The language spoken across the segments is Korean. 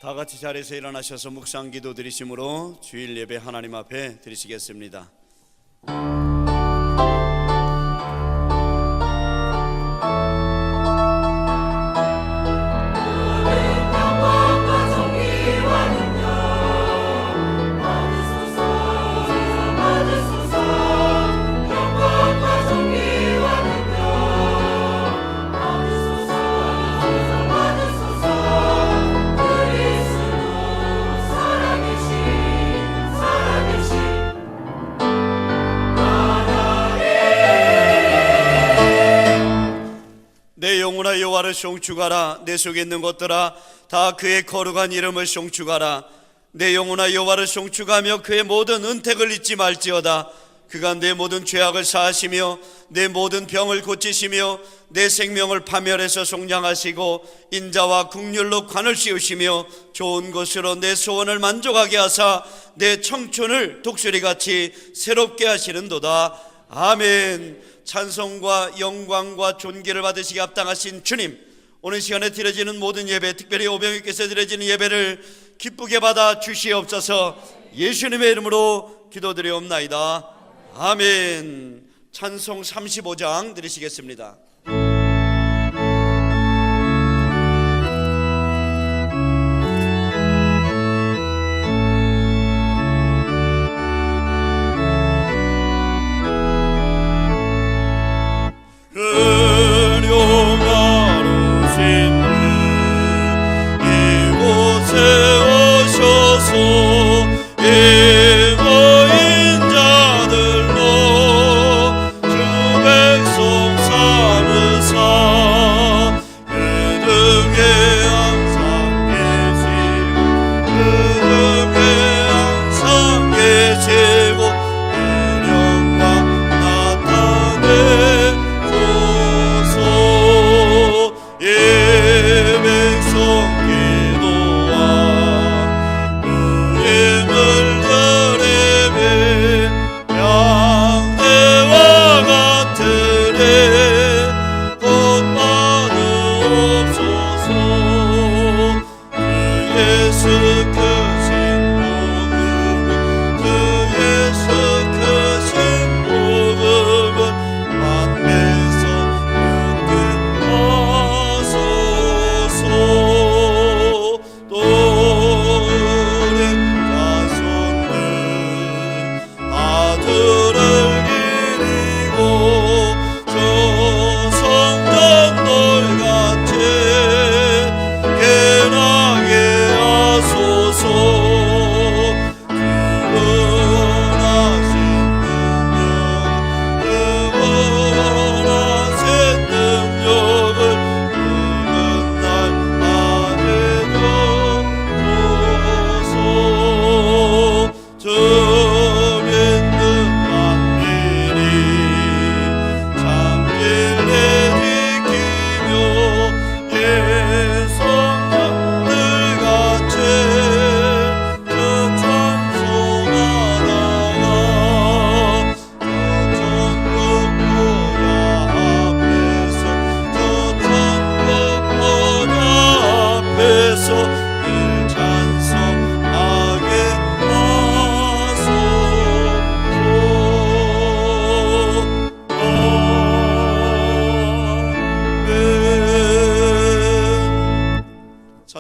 다 같이 자리에서 일어나셔서 묵상 기도 드리심으로 주일 예배 하나님 앞에 드리시겠습니다. 내 영혼아 여호와를 송축하라. 내 속에 있는 것들아 다 그의 거룩한 이름을 송축하라. 내 영혼아 여호와를 송축하며 그의 모든 은택을 잊지 말지어다. 그가 내 모든 죄악을 사하시며 내 모든 병을 고치시며 내 생명을 파멸해서 속량하시고 인자와 국률로 관을 씌우시며 좋은 것으로 내 소원을 만족하게 하사 내 청춘을 독수리같이 새롭게 하시는도다. 아멘. 찬송과 영광과 존귀를 받으시기 합당하신 주님, 오늘 시간에 드려지는 모든 예배, 특별히 오병이께서 드려지는 예배를 기쁘게 받아 주시옵소서. 예수님의 이름으로 기도드리옵나이다. 아멘. 찬송 35장 드리시겠습니다.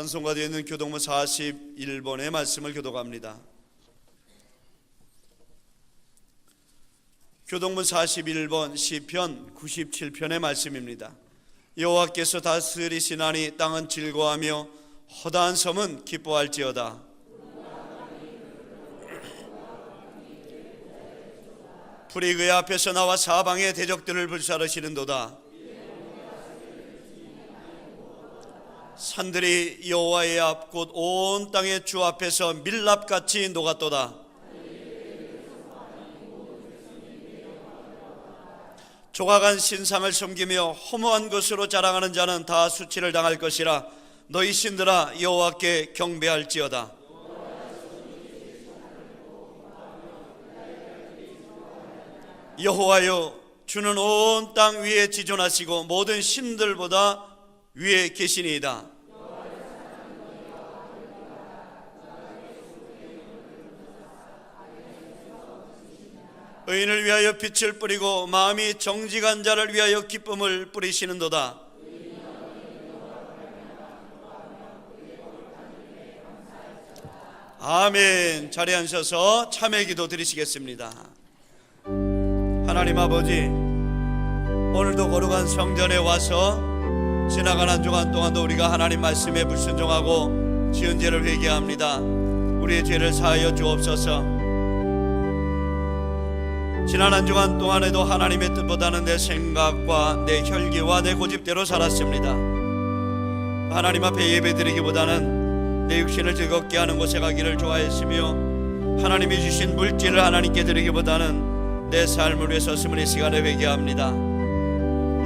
찬송가 되어 있는 교동문 41번의 말씀을 교독합니다. 교동문 41번 시편 97편의 말씀입니다. 여호와께서 다스리시나니 땅은 즐거워하며 허다한 섬은 기뻐할지어다. 풀이 그의 앞에서 나와 사방의 대적들을 불사르시는도다. 산들이 여호와의 앞 곧 온 땅의 주 앞에서 밀랍같이 녹았도다. 조각한 신상을 섬기며 허무한 것으로 자랑하는 자는 다 수치를 당할 것이라. 너희 신들아 여호와께 경배할지어다. 여호와여, 주는 온 땅 위에 지존하시고 모든 신들보다 위에 계시니이다. 의인을 위하여 빛을 뿌리고 마음이 정직한 자를 위하여 기쁨을 뿌리시는도다. 아멘. 자리에 앉으셔서 참회 기도 드리시겠습니다. 하나님 아버지, 오늘도 거룩한 성전에 와서 지나간 한 주간 동안도 우리가 하나님 말씀에 불순종하고 지은 죄를 회개합니다. 우리의 죄를 사하여 주옵소서. 지난 한 주간 동안에도 하나님의 뜻보다는 내 생각과 내 혈기와 내 고집대로 살았습니다. 하나님 앞에 예배드리기보다는 내 육신을 즐겁게 하는 곳에 가기를 좋아했으며, 하나님이 주신 물질을 하나님께 드리기보다는 내 삶을 위해 썼음을 이 시간에 회개합니다.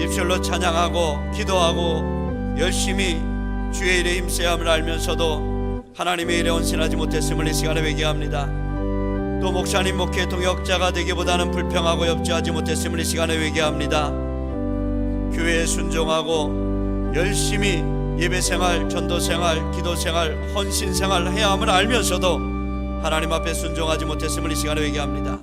입술로 찬양하고 기도하고 열심히 주의 일에 힘써야 함을 알면서도 하나님의 일에 헌신하지 못했음을 이 시간에 회개합니다. 또 목사님 목회 동역자가 되기보다는 불평하고 협조하지 못했음을 이 시간에 회개합니다. 교회에 순종하고 열심히 예배생활, 전도생활, 기도생활, 헌신생활 해야 함을 알면서도 하나님 앞에 순종하지 못했음을 이 시간에 회개합니다.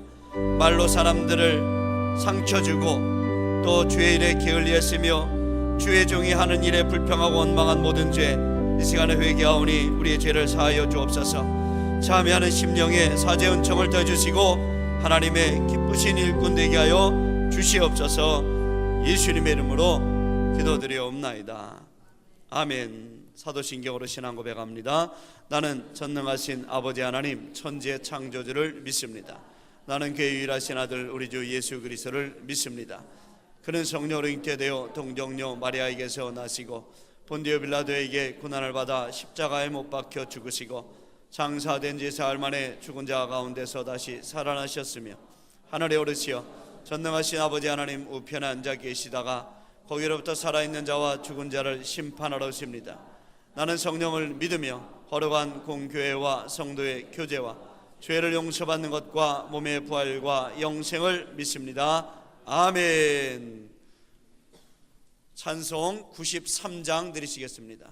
말로 사람들을 상처주고 또 주의 일에 게을리했으며 주의 종이 하는 일에 불평하고 원망한 모든 죄 이 시간에 회개하오니 우리의 죄를 사하여 주옵소서. 참여하는 심령에 사죄 은총을 더해주시고 하나님의 기쁘신 일꾼 되게 하여 주시옵소서. 예수님의 이름으로 기도드리옵나이다. 아멘. 사도신경으로 신앙 고백합니다. 나는 전능하신 아버지 하나님 천지의 창조주를 믿습니다. 나는 그의 유일하신 아들 우리 주 예수 그리스도를 믿습니다. 그는 성령으로 잉태되어 동정녀 마리아에게서 나시고 본디오 빌라도에게 고난을 받아 십자가에 못 박혀 죽으시고 장사된 지 4일 만에 죽은 자 가운데서 다시 살아나셨으며 하늘에 오르시어 전능하신 아버지 하나님 우편에 앉아 계시다가 거기로부터 살아있는 자와 죽은 자를 심판하러 오십니다. 나는 성령을 믿으며 거룩한 공교회와 성도의 교제와 죄를 용서받는 것과 몸의 부활과 영생을 믿습니다. 아멘. 찬송 93장 드리시겠습니다.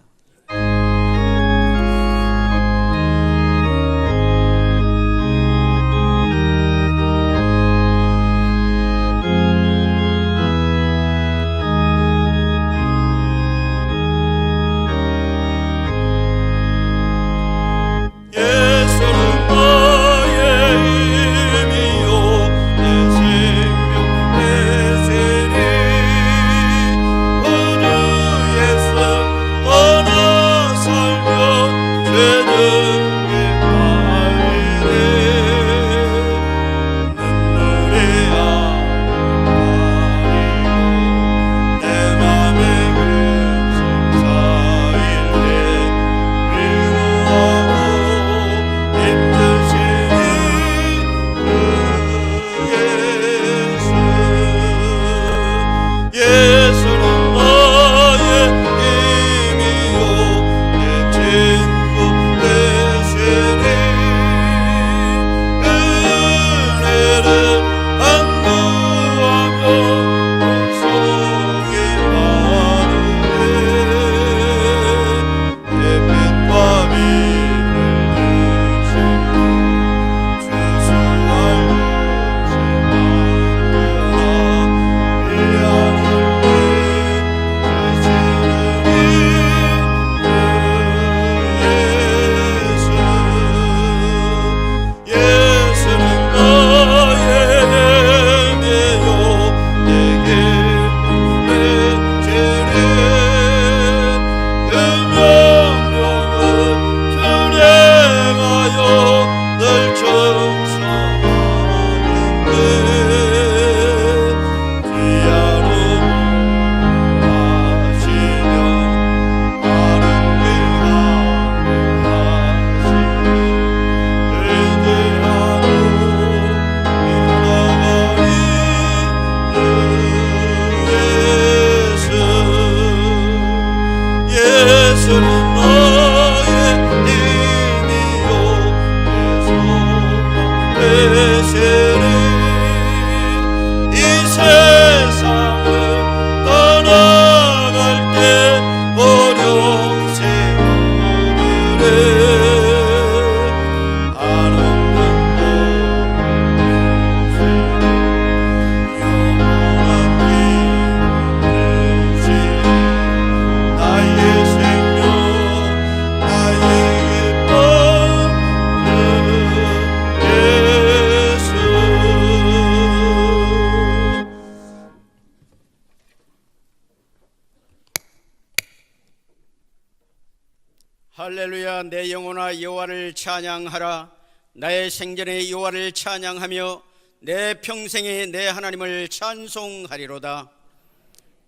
할렐루야. 내 영혼아 여호와를 찬양하라. 나의 생전에 여호와를 찬양하며 내 평생에 내 하나님을 찬송하리로다.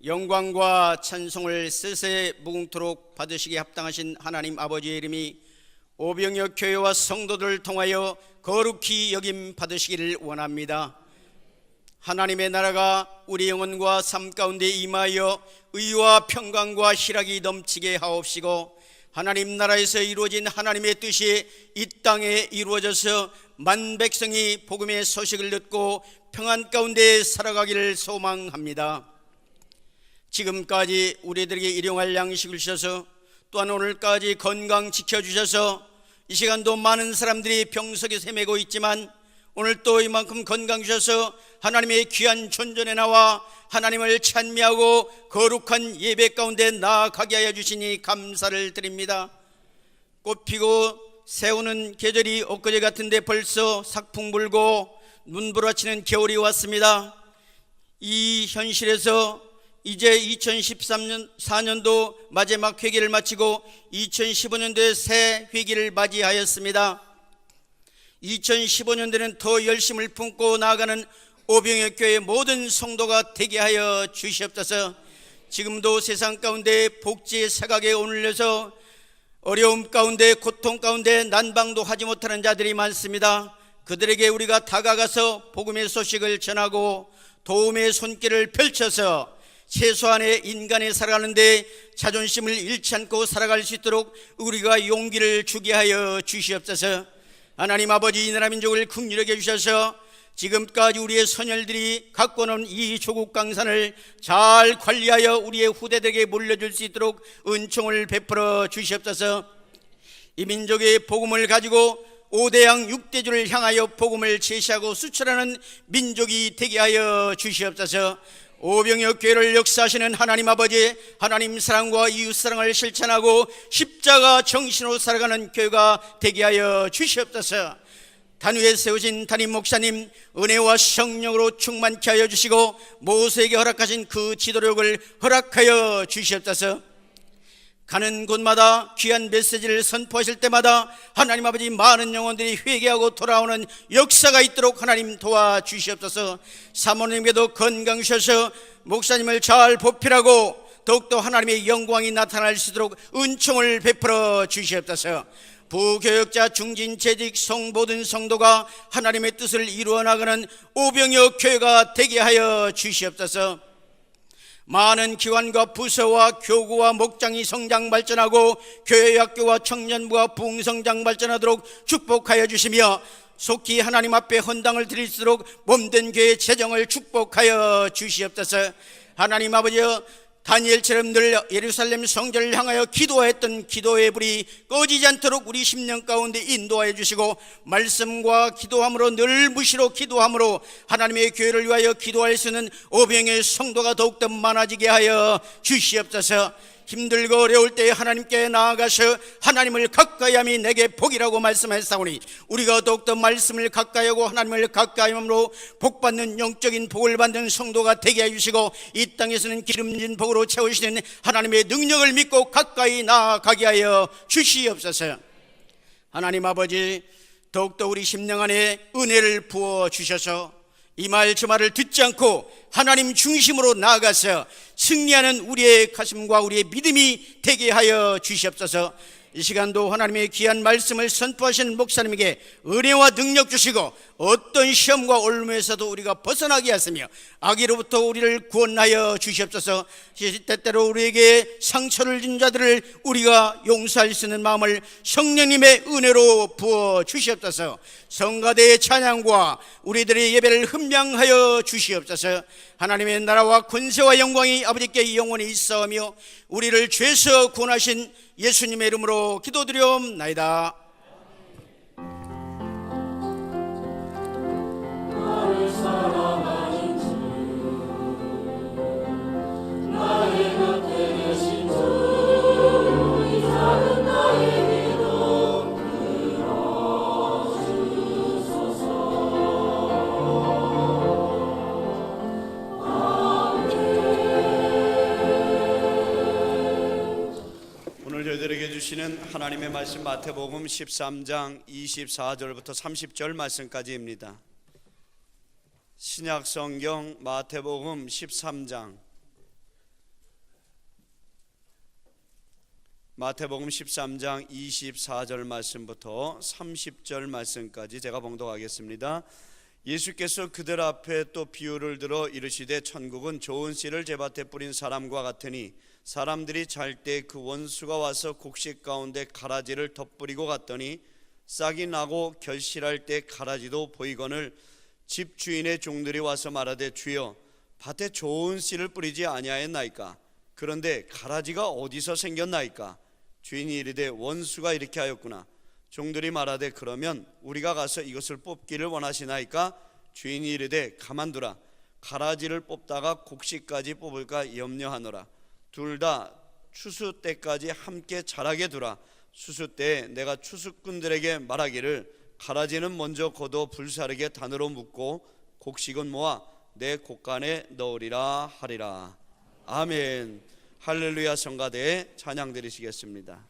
영광과 찬송을 세세 무궁토록 받으시기에 합당하신 하나님 아버지의 이름이 오병역 교회와 성도들을 통하여 거룩히 여김 받으시기를 원합니다. 하나님의 나라가 우리 영혼과 삶 가운데 임하여 의와 평강과 희락이 넘치게 하옵시고, 하나님 나라에서 이루어진 하나님의 뜻이 이 땅에 이루어져서 만 백성이 복음의 소식을 듣고 평안 가운데 살아가기를 소망합니다. 지금까지 우리들에게 일용할 양식을 주셔서, 또한 오늘까지 건강 지켜주셔서 이 시간도 많은 사람들이 병석에 헤매고 있지만 오늘 또 이만큼 건강 주셔서 하나님의 귀한 존전에 나와 하나님을 찬미하고 거룩한 예배 가운데 나아가게 하여 주시니 감사를 드립니다. 꽃피고 새우는 계절이 엊그제 같은데 벌써 삭풍 불고 눈부라치는 겨울이 왔습니다. 이 현실에서 이제 2013년 마지막 회기를 마치고 2015년도에 새 회기를 맞이하였습니다. 2015년도에는 더 열심을 품고 나아가는 오병역 교회 모든 성도가 되게 하여 주시옵소서. 지금도 세상 가운데 복지의 사각에 오늘려서 어려움 가운데 고통 가운데 난방도 하지 못하는 자들이 많습니다. 그들에게 우리가 다가가서 복음의 소식을 전하고 도움의 손길을 펼쳐서 최소한의 인간에 살아가는데 자존심을 잃지 않고 살아갈 수 있도록 우리가 용기를 주게 하여 주시옵소서. 하나님 아버지, 이 나라 민족을 긍휼히 여겨주셔서 지금까지 우리의 선열들이 갖고 놓은 이 조국 강산을 잘 관리하여 우리의 후대들에게 물려줄 수 있도록 은총을 베풀어 주시옵소서. 이 민족의 복음을 가지고 5대양 6대주를 향하여 복음을 제시하고 수출하는 민족이 되게 하여 주시옵소서. 오병역 교회를 역사하시는 하나님 아버지, 하나님 사랑과 이웃 사랑을 실천하고 십자가 정신으로 살아가는 교회가 되게 하여 주시옵소서. 단위에 세우신 담임 목사님 은혜와 성령으로 충만케 하여 주시고 모세에게 허락하신 그 지도력을 허락하여 주시옵소서. 가는 곳마다 귀한 메시지를 선포하실 때마다 하나님 아버지, 많은 영혼들이 회개하고 돌아오는 역사가 있도록 하나님 도와주시옵소서. 사모님께도 건강 주셔서 목사님을 잘 보필하고 더욱더 하나님의 영광이 나타날 수 있도록 은총을 베풀어 주시옵소서. 부교역자, 중진, 재직, 모든 성도가 하나님의 뜻을 이루어 나가는 오병역 교회가 되게 하여 주시옵소서. 많은 기관과 부서와 교구와 목장이 성장 발전하고 교회, 학교와 청년부가 부흥성장 발전하도록 축복하여 주시며, 속히 하나님 앞에 헌당을 드릴 수 있도록 몸된 교회 재정을 축복하여 주시옵소서. 하나님 아버지, 다니엘처럼 늘 예루살렘 성전을 향하여 기도했던 기도의 불이 꺼지지 않도록 우리 심령 가운데 인도하여 주시고, 말씀과 기도함으로 늘 무시로 기도함으로 하나님의 교회를 위하여 기도할 수 있는 오병의 성도가 더욱더 많아지게 하여 주시옵소서. 힘들고 어려울 때에 하나님께 나아가서 하나님을 가까이함이 내게 복이라고 말씀하셨사오니, 우리가 더욱더 말씀을 가까이하고 하나님을 가까이함으로 복받는 영적인 복을 받는 성도가 되게 해주시고, 이 땅에서는 기름진 복으로 채우시는 하나님의 능력을 믿고 가까이 나아가게 하여 주시옵소서. 하나님 아버지, 더욱더 우리 심령 안에 은혜를 부어주셔서 이 말 저 말을 듣지 않고 하나님 중심으로 나아가서 승리하는 우리의 가슴과 우리의 믿음이 되게 하여 주시옵소서. 이 시간도 하나님의 귀한 말씀을 선포하시는 목사님에게 은혜와 능력 주시고 어떤 시험과 올무에서도 우리가 벗어나게 하시며 악의로부터 우리를 구원하여 주시옵소서. 때때로 우리에게 상처를 준 자들을 우리가 용서할 수 있는 마음을 성령님의 은혜로 부어 주시옵소서. 성가대의 찬양과 우리들의 예배를 흠양하여 주시옵소서. 하나님의 나라와 권세와 영광이 아버지께 영원히 있사오며 우리를 죄에서 구원하신 예수님의 이름으로 기도드리옵나이다. 나를 사랑하는 주, 나의 곁에 계신 주, 이 작은 나에게도 들어주소서. 오늘 오늘 저희들에게 주시는 하나님의 말씀 마태복음 13장 24절부터 30절 말씀까지입니다. 신약성경 마태복음 13장 24절 말씀부터 30절 말씀까지 제가 봉독하겠습니다. 예수께서 그들 앞에 또 비유를 들어 이르시되 천국은 좋은 씨를 제밭에 뿌린 사람과 같으니 사람들이 잘 때 그 원수가 와서 곡식 가운데 가라지를 덧뿌리고 갔더니 싹이 나고 결실할 때 가라지도 보이거늘 집 주인의 종들이 와서 말하되 주여 밭에 좋은 씨를 뿌리지 아니하였나이까? 그런데 가라지가 어디서 생겼나이까? 주인이 이르되 원수가 이렇게 하였구나. 종들이 말하되 그러면 우리가 가서 이것을 뽑기를 원하시나이까? 주인이 이르되 가만두라. 가라지를 뽑다가 곡식까지 뽑을까 염려하노라. 둘 다 추수 때까지 함께 자라게 두라. 추수 때에 내가 추수꾼들에게 말하기를 가라지는 먼저 걷어 불사르게 단으로 묶고 곡식은 모아 내 곡간에 넣으리라 하리라. 아멘. 할렐루야. 성가대에 찬양 드리시겠습니다.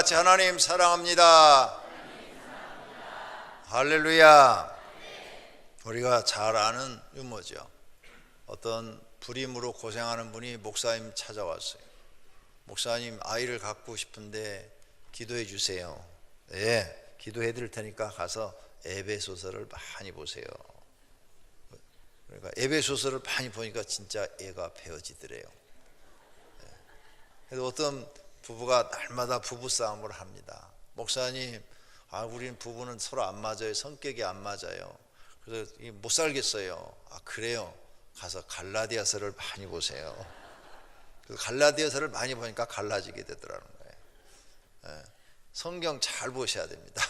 같이 하나님 사랑합니다. 할렐루야. 우리가 잘 아는 유머죠. 어떤 불임으로 고생하는 분이 목사님 찾아왔어요. 목사님, 아이를 갖고 싶은데 기도해 주세요. 네, 기도해 드릴 테니까 가서 에베소서를 많이 보세요. 그러니까 에베소서를 많이 보니까 진짜 애가 배워지더래요. 그래서 어떤 부부가 날마다 부부싸움을 합니다. 목사님, 우린 부부는 서로 안 맞아요. 성격이 안 맞아요. 그래서 못 살겠어요. 그래요? 가서 갈라디아서를 많이 보세요. 그래서 갈라디아서를 많이 보니까 갈라지게 되더라는 거예요. 성경 잘 보셔야 됩니다.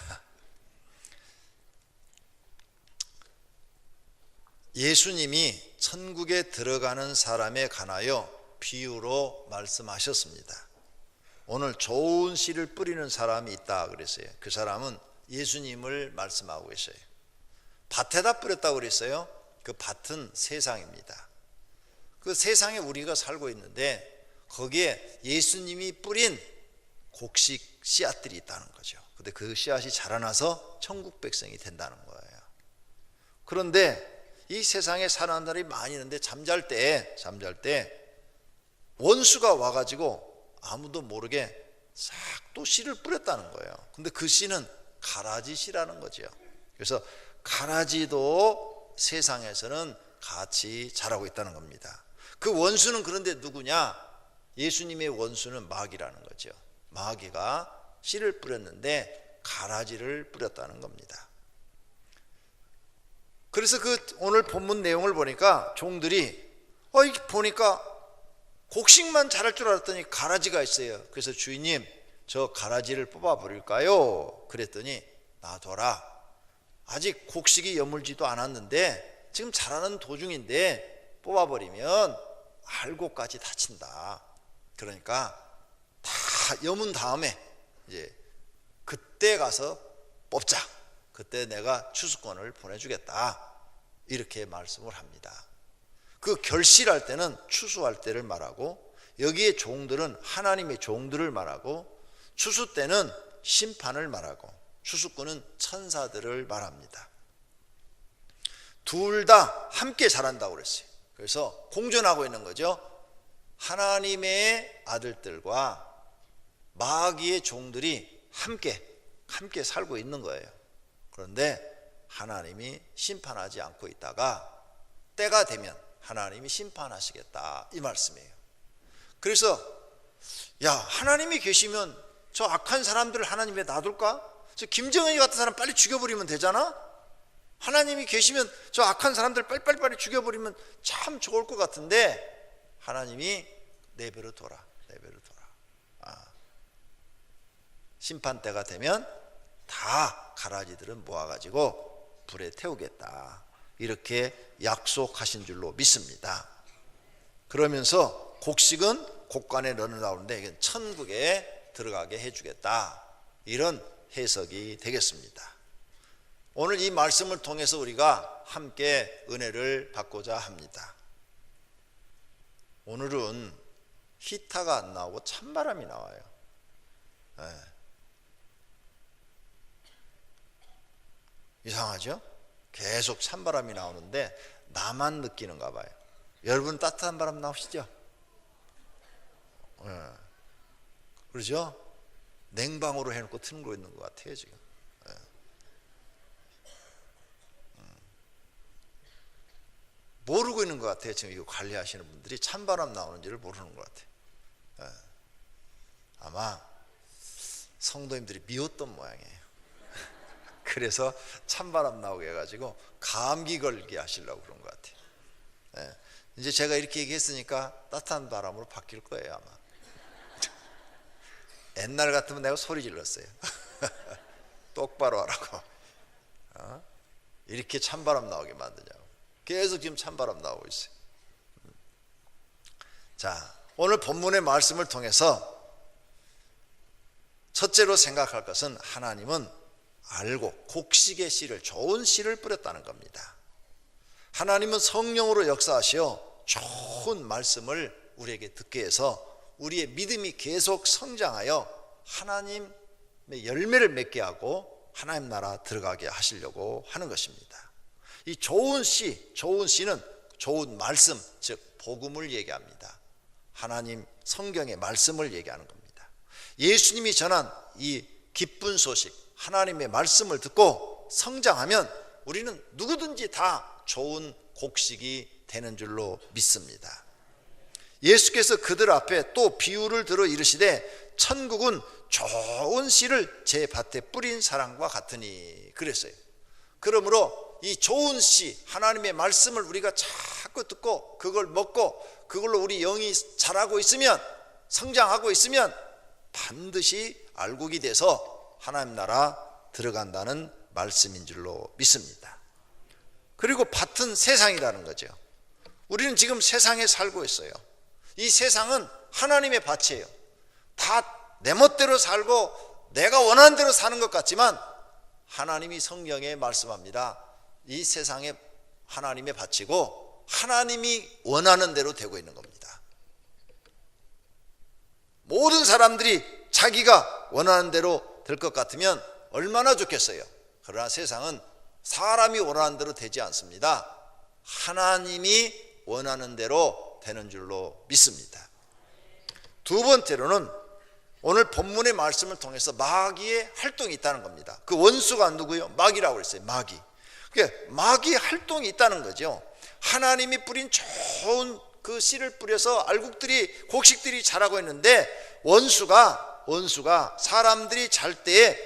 예수님이 천국에 들어가는 사람에 관하여 비유로 말씀하셨습니다. 오늘 좋은 씨를 뿌리는 사람이 있다 그랬어요. 그 사람은 예수님을 말씀하고 있어요. 밭에다 뿌렸다고 그랬어요. 그 밭은 세상입니다. 그 세상에 우리가 살고 있는데 거기에 예수님이 뿌린 곡식 씨앗들이 있다는 거죠. 근데 그 씨앗이 자라나서 천국 백성이 된다는 거예요. 그런데 이 세상에 사는 사람이 많이 있는데 잠잘 때 원수가 와가지고 아무도 모르게 싹 또 씨를 뿌렸다는 거예요. 근데 그 씨는 가라지 씨라는 거죠. 그래서 가라지도 세상에서는 같이 자라고 있다는 겁니다. 그 원수는 그런데 누구냐? 예수님의 원수는 마귀라는 거죠. 마귀가 씨를 뿌렸는데 가라지를 뿌렸다는 겁니다. 그래서 그 오늘 본문 내용을 보니까 종들이 보니까 곡식만 자랄 줄 알았더니 가라지가 있어요. 그래서 주인님, 저 가라지를 뽑아 버릴까요? 그랬더니 놔둬라. 아직 곡식이 여물지도 않았는데 지금 자라는 도중인데 뽑아버리면 알곡까지 다친다. 그러니까 다 여문 다음에 이제 그때 가서 뽑자. 그때 내가 추수권을 보내주겠다. 이렇게 말씀을 합니다. 그 결실할 때는 추수할 때를 말하고, 여기에 종들은 하나님의 종들을 말하고, 추수 때는 심판을 말하고, 추수꾼은 천사들을 말합니다. 둘 다 함께 자란다고 그랬어요. 그래서 공존하고 있는 거죠. 하나님의 아들들과 마귀의 종들이 함께 살고 있는 거예요. 그런데 하나님이 심판하지 않고 있다가 때가 되면 하나님이 심판하시겠다, 이 말씀이에요. 그래서 하나님이 계시면 저 악한 사람들을 하나님 왜 놔둘까? 저 김정은이 같은 사람 빨리 죽여버리면 되잖아? 하나님이 계시면 저 악한 사람들 빨리 죽여버리면 참 좋을 것 같은데 하나님이 내버려 둬라. 심판 때가 되면 다 가라지들은 모아가지고 불에 태우겠다, 이렇게 약속하신 줄로 믿습니다. 그러면서 곡식은 곡간에 넣어나오는데 이건 천국에 들어가게 해주겠다, 이런 해석이 되겠습니다. 오늘 이 말씀을 통해서 우리가 함께 은혜를 받고자 합니다. 오늘은 히타가 안 나오고 찬바람이 나와요. 이상하죠? 계속 찬바람이 나오는데 나만 느끼는가 봐요. 여러분 따뜻한 바람 나오시죠? 그러죠? 냉방으로 해놓고 트는 거 있는 것 같아요 지금. 모르고 있는 것 같아요. 지금 이거 관리하시는 분들이 찬바람 나오는지를 모르는 것 같아요. 아마 성도님들이 미웠던 모양이에요. 그래서 찬바람 나오게 해가지고 감기 걸게 하시려고 그런 것 같아요. 이제 제가 이렇게 얘기했으니까 따뜻한 바람으로 바뀔 거예요 아마. 옛날 같으면 내가 소리 질렀어요. 똑바로 하라고. 이렇게 찬바람 나오게 만드냐고. 계속 지금 찬바람 나오고 있어요. 자, 오늘 본문의 말씀을 통해서 첫째로 생각할 것은 하나님은 알고 곡식의 씨를, 좋은 씨를 뿌렸다는 겁니다. 하나님은 성령으로 역사하시어 좋은 말씀을 우리에게 듣게 해서 우리의 믿음이 계속 성장하여 하나님의 열매를 맺게 하고 하나님 나라 들어가게 하시려고 하는 것입니다. 이 좋은 씨는 좋은 말씀, 즉 복음을 얘기합니다. 하나님 성경의 말씀을 얘기하는 겁니다. 예수님이 전한 이 기쁜 소식, 하나님의 말씀을 듣고 성장하면 우리는 누구든지 다 좋은 곡식이 되는 줄로 믿습니다. 예수께서 그들 앞에 또 비유를 들어 이르시되 천국은 좋은 씨를 제 밭에 뿌린 사람과 같으니 그랬어요. 그러므로 이 좋은 씨, 하나님의 말씀을 우리가 자꾸 듣고 그걸 먹고 그걸로 우리 영이 자라고 있으면, 성장하고 있으면 반드시 알곡이 돼서 하나님 나라 들어간다는 말씀인 줄로 믿습니다. 그리고 밭은 세상이라는 거죠. 우리는 지금 세상에 살고 있어요. 이 세상은 하나님의 밭이에요. 다 내 멋대로 살고 내가 원하는 대로 사는 것 같지만 하나님이 성경에 말씀합니다. 이 세상에 하나님의 밭이고 하나님이 원하는 대로 되고 있는 겁니다. 모든 사람들이 자기가 원하는 대로 될 것 같으면 얼마나 좋겠어요. 그러나 세상은 사람이 원하는 대로 되지 않습니다. 하나님이 원하는 대로 되는 줄로 믿습니다. 두 번째로는 오늘 본문의 말씀을 통해서 마귀의 활동이 있다는 겁니다. 그 원수가 누구요? 마귀라고 그랬어요. 마귀. 그러니까 마귀의 활동이 있다는 거죠. 하나님이 뿌린 좋은 그 씨를 뿌려서 알곡들이, 곡식들이 자라고 있는데 원수가 사람들이 잘 때에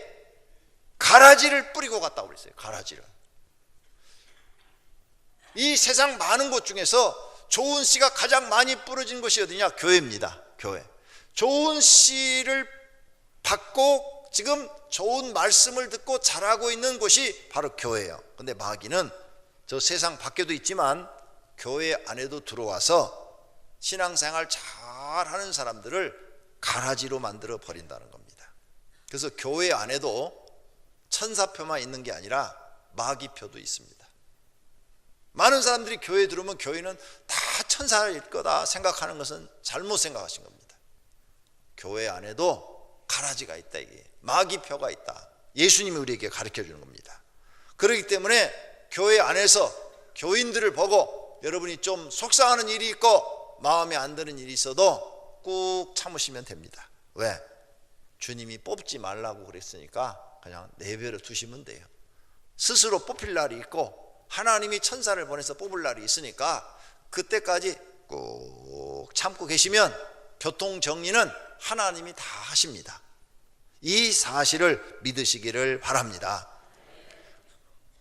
가라지를 뿌리고 갔다고 그랬어요. 가라지를. 이 세상 많은 곳 중에서 좋은 씨가 가장 많이 뿌려진 곳이 어디냐? 교회입니다. 교회. 좋은 씨를 받고 지금 좋은 말씀을 듣고 자라고 있는 곳이 바로 교회예요. 근데 마귀는 저 세상 밖에도 있지만 교회 안에도 들어와서 신앙생활 잘하는 사람들을 가라지로 만들어 버린다는 겁니다. 그래서 교회 안에도 천사표만 있는 게 아니라 마귀표도 있습니다. 많은 사람들이 교회에 들어오면 교회는 다 천사일 거다 생각하는 것은 잘못 생각하신 겁니다. 교회 안에도 가라지가 있다, 이게 마귀표가 있다. 예수님이 우리에게 가르쳐 주는 겁니다. 그렇기 때문에 교회 안에서 교인들을 보고 여러분이 좀 속상하는 일이 있고 마음에 안 드는 일이 있어도 꾹 참으시면 됩니다. 왜? 주님이 뽑지 말라고 그랬으니까 그냥 내버려 두시면 돼요. 스스로 뽑힐 날이 있고 하나님이 천사를 보내서 뽑을 날이 있으니까 그때까지 꾹 참고 계시면 교통정리는 하나님이 다 하십니다. 이 사실을 믿으시기를 바랍니다.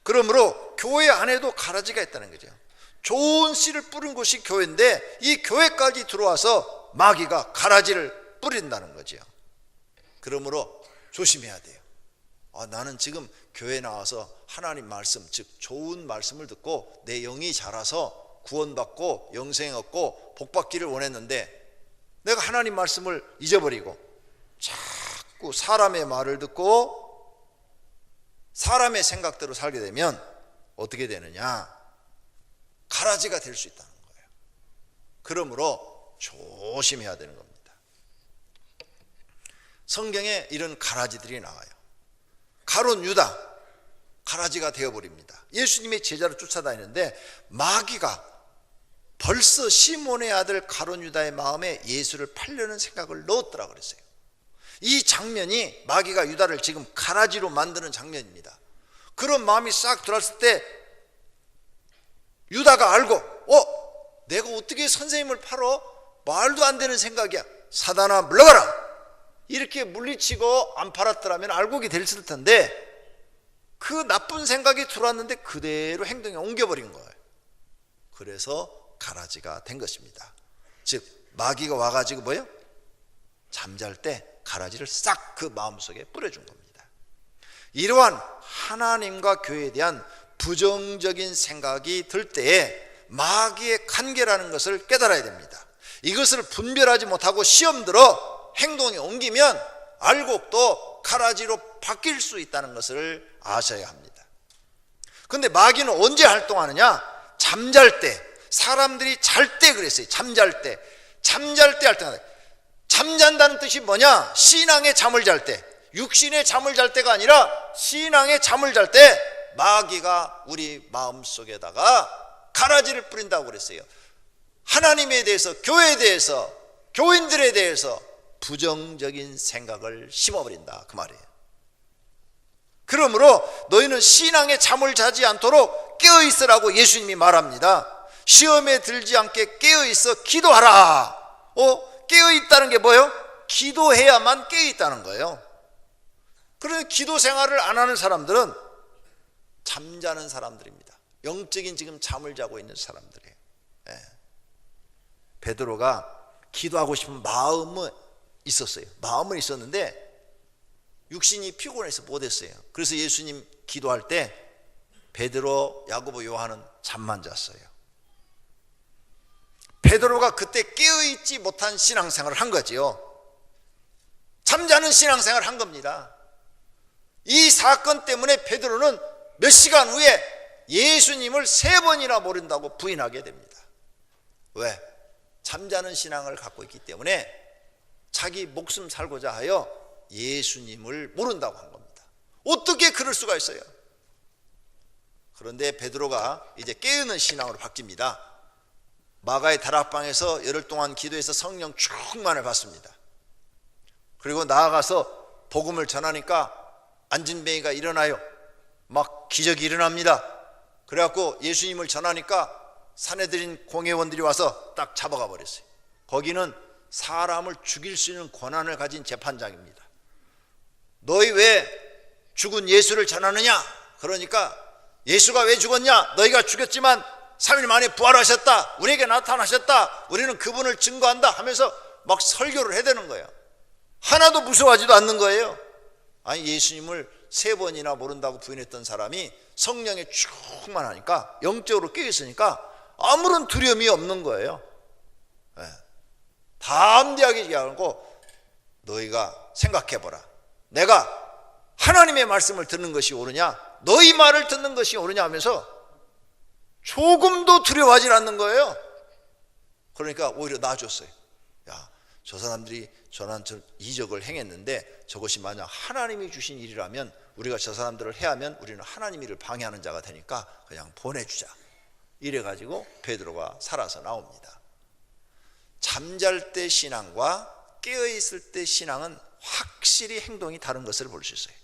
그러므로 교회 안에도 가라지가 있다는 거죠. 좋은 씨를 뿌린 곳이 교회인데 이 교회까지 들어와서 마귀가 가라지를 뿌린다는 거죠. 그러므로 조심해야 돼요. 나는 지금 교회 나와서 하나님 말씀, 즉 좋은 말씀을 듣고 내 영이 자라서 구원받고 영생 얻고 복받기를 원했는데 내가 하나님 말씀을 잊어버리고 자꾸 사람의 말을 듣고 사람의 생각대로 살게 되면 어떻게 되느냐? 가라지가 될 수 있다는 거예요. 그러므로 조심해야 되는 겁니다. 성경에 이런 가라지들이 나와요. 가룟 유다 가라지가 되어버립니다. 예수님의 제자를 쫓아다니는데 마귀가 벌써 시몬의 아들 가룟 유다의 마음에 예수를 팔려는 생각을 넣었더라 그랬어요. 이 장면이 마귀가 유다를 지금 가라지로 만드는 장면입니다. 그런 마음이 싹 들어왔을 때 유다가 알고 내가 어떻게 선생님을 팔어? 말도 안 되는 생각이야. 사단아 물러가라. 이렇게 물리치고 안 팔았더라면 알곡이 됐을 텐데 그 나쁜 생각이 들어왔는데 그대로 행동에 옮겨버린 거예요. 그래서 가라지가 된 것입니다. 즉 마귀가 와가지고 뭐예요? 잠잘 때 가라지를 싹 그 마음속에 뿌려준 겁니다. 이러한 하나님과 교회에 대한 부정적인 생각이 들 때에 마귀의 관계라는 것을 깨달아야 됩니다. 이것을 분별하지 못하고 시험 들어 행동에 옮기면 알곡도 가라지로 바뀔 수 있다는 것을 아셔야 합니다. 그런데 마귀는 언제 활동하느냐? 잠잘 때, 사람들이 잘 때 그랬어요. 잠잘 때 활동하다. 잠잔다는 뜻이 뭐냐? 신앙의 잠을 잘 때, 육신의 잠을 잘 때가 아니라 신앙의 잠을 잘 때 마귀가 우리 마음속에다가 가라지를 뿌린다고 그랬어요. 하나님에 대해서, 교회에 대해서, 교인들에 대해서 부정적인 생각을 심어버린다, 그 말이에요. 그러므로 너희는 신앙에 잠을 자지 않도록 깨어있으라고 예수님이 말합니다. 시험에 들지 않게 깨어있어 기도하라. 깨어있다는 게 뭐예요? 기도해야만 깨어있다는 거예요. 그러니 기도 생활을 안 하는 사람들은 잠자는 사람들입니다. 영적인 지금 잠을 자고 있는 사람들이에요. 베드로가 기도하고 싶은 마음은 있었어요. 마음은 있었는데 육신이 피곤해서 못했어요. 그래서 예수님 기도할 때 베드로, 야고보, 요한은 잠만 잤어요. 베드로가 그때 깨어있지 못한 신앙생활을 한 거지요. 잠자는 신앙생활을 한 겁니다. 이 사건 때문에 베드로는 몇 시간 후에 예수님을 3번이나 모른다고 부인하게 됩니다. 왜? 잠자는 신앙을 갖고 있기 때문에 자기 목숨 살고자 하여 예수님을 모른다고 한 겁니다. 어떻게 그럴 수가 있어요? 그런데 베드로가 이제 깨어있는 신앙으로 바뀝니다. 마가의 다락방에서 열흘 동안 기도해서 성령 충만을 받습니다. 그리고 나아가서 복음을 전하니까 안진뱅이가 일어나요. 막 기적이 일어납니다. 그래갖고 예수님을 전하니까 사내들인 공회원들이 와서 딱 잡아가 버렸어요. 거기는 사람을 죽일 수 있는 권한을 가진 재판장입니다. 너희 왜 죽은 예수를 전하느냐? 그러니까 예수가 왜 죽었냐? 너희가 죽였지만 3일 만에 부활하셨다, 우리에게 나타나셨다, 우리는 그분을 증거한다 하면서 막 설교를 해대는 거예요. 하나도 무서워하지도 않는 거예요. 아니, 예수님을 3번이나 모른다고 부인했던 사람이 성령에 충만하니까, 영적으로 깨어있으니까 아무런 두려움이 없는 거예요. 담대하게 얘기하고, 너희가 생각해보라. 내가 하나님의 말씀을 듣는 것이 옳으냐, 너희 말을 듣는 것이 옳으냐 하면서 조금도 두려워하지 않는 거예요. 그러니까 오히려 나아졌어요. 야, 저 사람들이 저런 이적을 행했는데 저것이 만약 하나님이 주신 일이라면 우리가 저 사람들을 해하면 우리는 하나님 일을 방해하는 자가 되니까 그냥 보내주자. 이래가지고 베드로가 살아서 나옵니다. 잠잘 때 신앙과 깨어있을 때 신앙은 확실히 행동이 다른 것을 볼 수 있어요.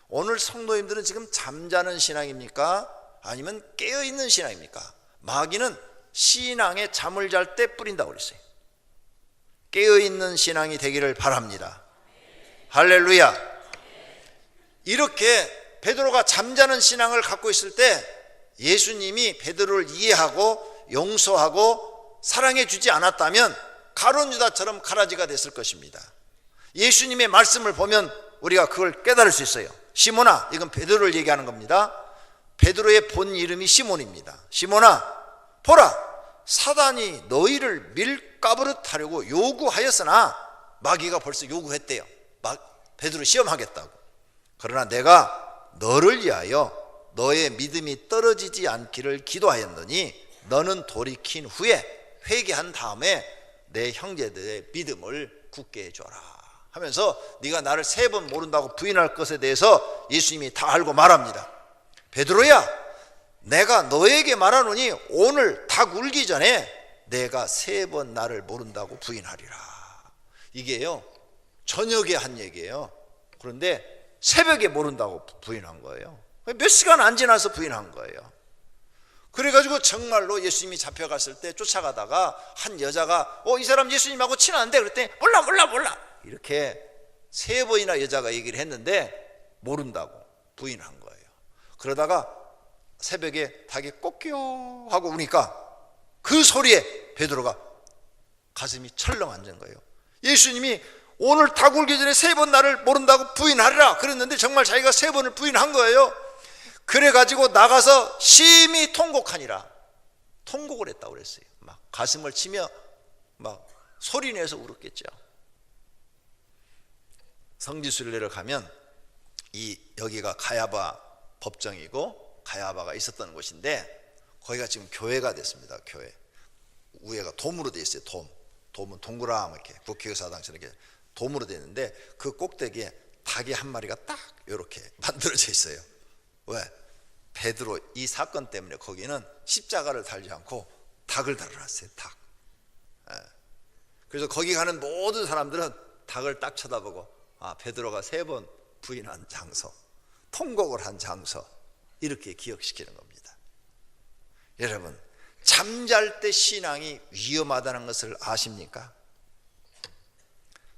오늘 성도님들은 지금 잠자는 신앙입니까? 아니면 깨어있는 신앙입니까? 마귀는 신앙에 잠을 잘 때 뿌린다고 그랬어요. 깨어있는 신앙이 되기를 바랍니다. 할렐루야. 이렇게 베드로가 잠자는 신앙을 갖고 있을 때 예수님이 베드로를 이해하고 용서하고 사랑해 주지 않았다면 가룟 유다처럼 가라지가 됐을 것입니다. 예수님의 말씀을 보면 우리가 그걸 깨달을 수 있어요. 시몬아, 이건 베드로를 얘기하는 겁니다. 베드로의 본 이름이 시몬입니다. 시몬아, 보라, 사단이 너희를 밀가부릇 하려고 요구하였으나, 마귀가 벌써 요구했대요. 베드로 시험하겠다고. 그러나 내가 너를 위하여 너의 믿음이 떨어지지 않기를 기도하였더니 너는 돌이킨 후에 회개한 다음에 내 형제들의 믿음을 굳게 해줘라 하면서 네가 나를 3번 모른다고 부인할 것에 대해서 예수님이 다 알고 말합니다. 베드로야, 내가 너에게 말하노니 오늘 닭 울기 전에 내가 3번 나를 모른다고 부인하리라. 이게요, 저녁에 한 얘기예요. 그런데 새벽에 모른다고 부인한 거예요. 몇 시간 안 지나서 부인한 거예요. 그래가지고 정말로 예수님이 잡혀갔을 때 쫓아가다가 한 여자가 이 사람 예수님하고 친한데, 그랬더니 몰라 이렇게 3번이나 여자가 얘기를 했는데 모른다고 부인한 거예요. 그러다가 새벽에 닭이 꼬끼요 하고 우니까 그 소리에 베드로가 가슴이 철렁 앉은 거예요. 예수님이 오늘 닭 울기 전에 3번 나를 모른다고 부인하리라 그랬는데 정말 자기가 3번을 부인한 거예요. 그래가지고 나가서 심히 통곡하니라. 통곡을 했다고 그랬어요. 막 가슴을 치며 막 소리내서 울었겠죠. 성지순례를 가면 여기가 가야바 법정이고 가야바가 있었던 곳인데 거기가 지금 교회가 됐습니다. 교회 위에가 돔으로 돼 있어요. 돔은 동그라미 이렇게 국회의사당처럼 이렇게 돔으로 되어 있는데 그 꼭대기에 닭이 한 마리가 딱 이렇게 만들어져 있어요. 왜? 베드로 이 사건 때문에 거기는 십자가를 달지 않고 닭을 달아놨어요. 닭. 그래서 거기 가는 모든 사람들은 닭을 딱 쳐다보고 베드로가 3번 부인한 장소, 통곡을 한 장소, 이렇게 기억시키는 겁니다. 여러분, 잠잘 때 신앙이 위험하다는 것을 아십니까?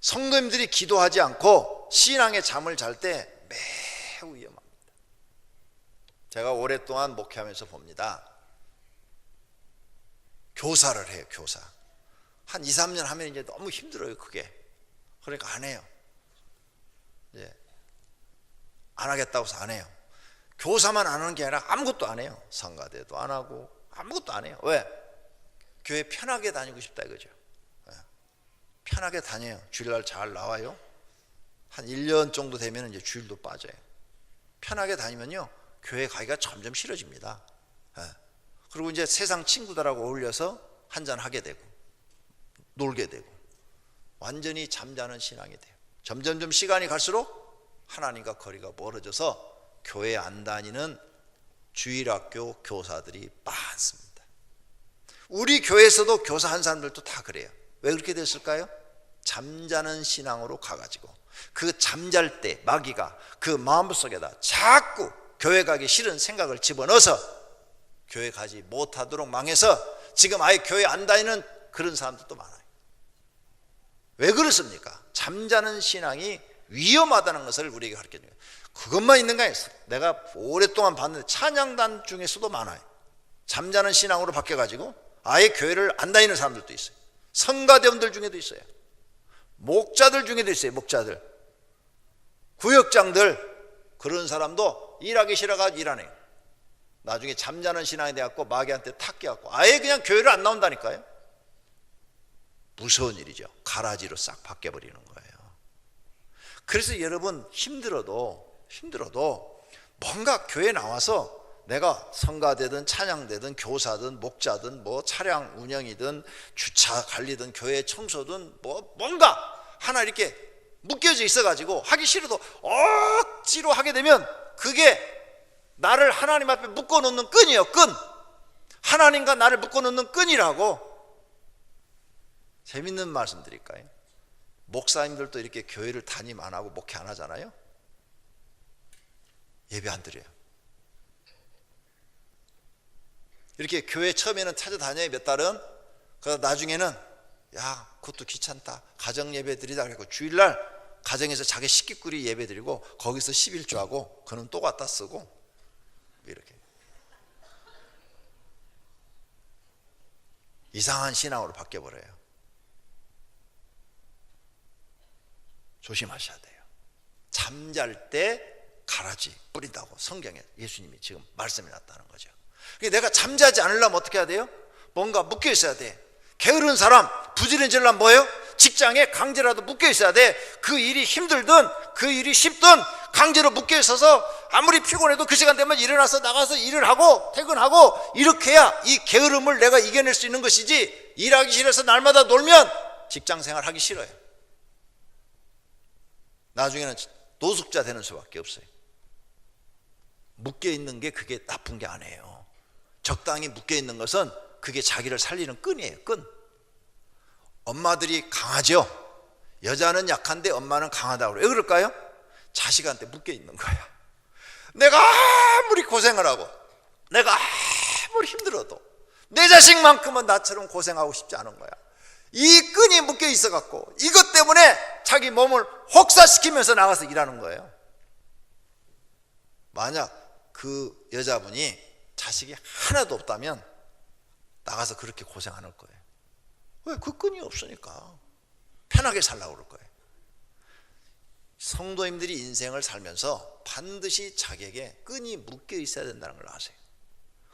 성도님들이 기도하지 않고 신앙의 잠을 잘 때 매우 위험합니다. 제가 오랫동안 목회하면서 봅니다. 교사를 해요. 교사. 한 2, 3년 하면 이제 너무 힘들어요. 그게. 그러니까 안 해요. 이제 안 하겠다고 해서 안 해요. 교사만 안 하는 게 아니라 아무것도 안 해요. 성가대도 안 하고 아무것도 안 해요. 왜? 교회 편하게 다니고 싶다 이거죠. 편하게 다녀요. 주일날 잘 나와요. 한 1년 정도 되면 이제 주일도 빠져요. 편하게 다니면요, 교회 가기가 점점 싫어집니다. 그리고 이제 세상 친구들하고 어울려서 한잔 하게 되고 놀게 되고 완전히 잠자는 신앙이 돼요. 점점점 시간이 갈수록 하나님과 거리가 멀어져서 교회 안 다니는 주일학교 교사들이 많습니다. 우리 교회에서도 교사 한 사람들도 다 그래요. 왜 그렇게 됐을까요? 잠자는 신앙으로 가가지고 그 잠잘 때 마귀가 그 마음속에다 자꾸 교회 가기 싫은 생각을 집어넣어서 교회 가지 못하도록 망해서 지금 아예 교회 안 다니는 그런 사람들도 많아요. 왜 그렇습니까? 잠자는 신앙이 위험하다는 것을 우리에게 가르쳐줘요. 그것만 있는 거 아니에요. 내가 오랫동안 봤는데 찬양단 중에서도 많아요. 잠자는 신앙으로 바뀌어가지고 아예 교회를 안 다니는 사람들도 있어요. 성가대원들 중에도 있어요. 목자들 중에도 있어요. 목자들, 구역장들, 그런 사람도 일하기 싫어가지고 일 안 해요. 나중에 잠자는 신앙이 돼갖고 마귀한테 탁 깨갖고 아예 그냥 교회를 안 나온다니까요. 무서운 일이죠. 가라지로 싹 바뀌어버리는 거예요. 그래서 여러분 힘들어도 뭔가 교회 나와서 내가 성가되든 찬양되든 교사든 목자든 뭐 차량 운영이든 주차 관리든 교회 청소든 뭔가 하나 이렇게 묶여져 있어가지고 하기 싫어도 억지로 하게 되면 그게 나를 하나님 앞에 묶어놓는 끈이에요. 끈. 하나님과 나를 묶어놓는 끈이라고. 재밌는 말씀 드릴까요? 목사님들도 이렇게 교회를 담임 안 하고 목회 안 하잖아요. 예배 안 드려요. 이렇게 교회 처음에는 찾아다녀요. 몇 달은. 그러다 나중에는 야, 그것도 귀찮다. 가정 예배 드리다 그랬고 주일날 가정에서 자기 식구끼리 예배 드리고 거기서 11조하고 그는 또 갖다 쓰고 이렇게 이상한 신앙으로 바뀌어버려요. 조심하셔야 돼요. 잠잘 때 가라지 뿌린다고 성경에 예수님이 지금 말씀해 놨다는 거죠. 내가 잠자지 않으려면 어떻게 해야 돼요? 뭔가 묶여 있어야 돼. 게으른 사람, 부지런질라면 뭐예요? 직장에 강제라도 묶여 있어야 돼. 그 일이 힘들든 그 일이 쉽든 강제로 묶여 있어서 아무리 피곤해도 그 시간 되면 일어나서 나가서 일을 하고 퇴근하고 이렇게 해야 이 게으름을 내가 이겨낼 수 있는 것이지, 일하기 싫어서 날마다 놀면 직장생활 하기 싫어요. 나중에는 노숙자 되는 수밖에 없어요. 묶여 있는 게 그게 나쁜 게 아니에요. 적당히 묶여 있는 것은 그게 자기를 살리는 끈이에요. 끈. 엄마들이 강하죠. 여자는 약한데 엄마는 강하다고 그래요. 왜 그럴까요? 자식한테 묶여 있는 거야. 내가 아무리 고생을 하고 내가 아무리 힘들어도 내 자식만큼은 나처럼 고생하고 싶지 않은 거야. 이 끈이 묶여 있어 갖고 이것 때문에 자기 몸을 혹사시키면서 나가서 일하는 거예요. 만약 그 여자분이 자식이 하나도 없다면 나가서 그렇게 고생 안 할 거예요. 왜? 그 끈이 없으니까 편하게 살라고 그럴 거예요. 성도님들이 인생을 살면서 반드시 자기에게 끈이 묶여 있어야 된다는 걸 아세요.